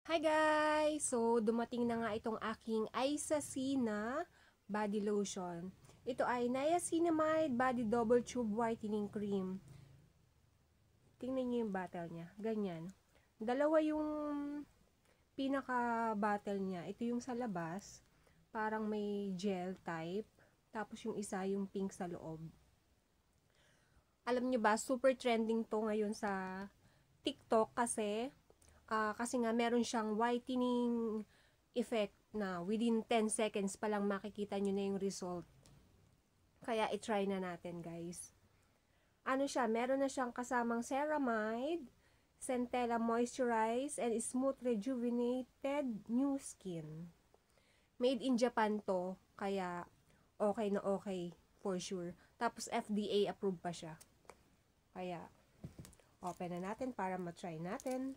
Hi guys! So, dumating na nga itong aking Isasina Body Lotion. Ito ay Niacinamide Body Double Tube Whitening Cream. Tingnan nyo yung bottle niya. Ganyan. Dalawa yung pinaka-bottle niya. Ito yung sa labas. Parang may gel type. Tapos yung isa yung pink sa loob. Alam nyo ba, super trending to ngayon sa TikTok kasi nga meron siyang whitening effect na within 10 seconds pa lang makikita nyo na yung result. Kaya i-try na natin guys. Ano siya, meron na siyang kasamang ceramide, centella moisturize, and smooth rejuvenated new skin. Made in Japan to, kaya okay na okay for sure. Tapos FDA approved pa siya. Kaya open na natin para ma-try natin.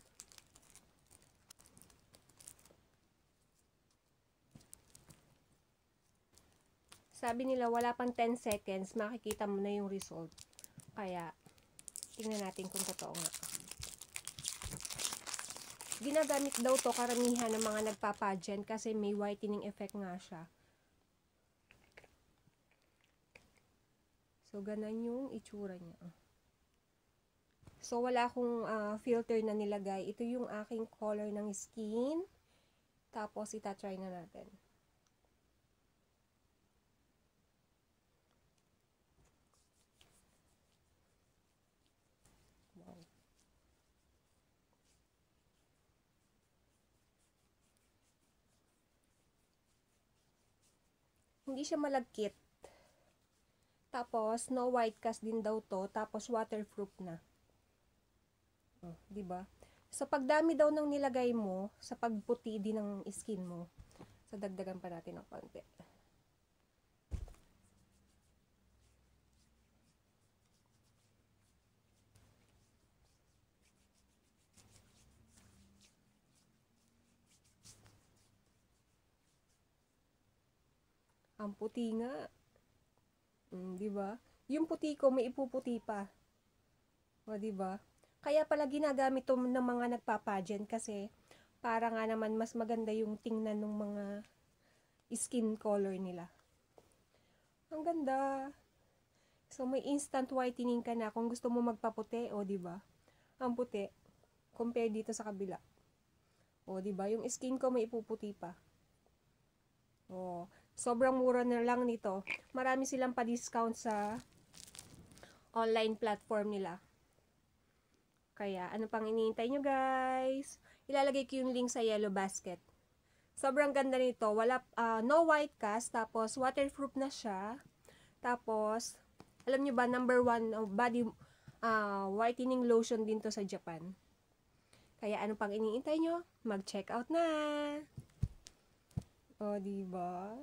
Sabi nila wala pang 10 seconds, makikita mo na yung result. Kaya, tingnan natin kung totoo nga. Ginagamit daw to karamihan ng mga nagpapageant kasi may whitening effect nga siya. So, ganun yung itsura niya. So, wala akong filter na nilagay. Ito yung aking color ng skin. Tapos, itatry na natin. Hindi siya malagkit. Tapos, no white cast din daw to. Tapos, waterproof na. Oh, diba? Sa pagdami daw ng nilagay mo, sa pagputi din ng skin mo. So, dagdagan pa natin ng konti. Ang puti nga. Diba? Yung puti ko, may ipuputi pa. O, diba? Kaya pala ginagamit to ng mga nagpapageant kasi para nga naman mas maganda yung tingnan ng mga skin color nila. Ang ganda. So, may instant whitening ka na kung gusto mo magpaputi, o, diba? Ang puti. Compare dito sa kabila. O, diba? Yung skin ko may ipuputi pa. O, sobrang mura na lang nito. Marami silang pa-discount sa online platform nila. Kaya, ano pang iniintay nyo guys? Ilalagay ko yung link sa yellow basket. Sobrang ganda nito. Wala, no white cast. Tapos, waterproof na siya. Tapos, alam nyo ba, number 1 body whitening lotion din to sa Japan. Kaya, ano pang iniintay nyo? Mag-check out na! O, diba?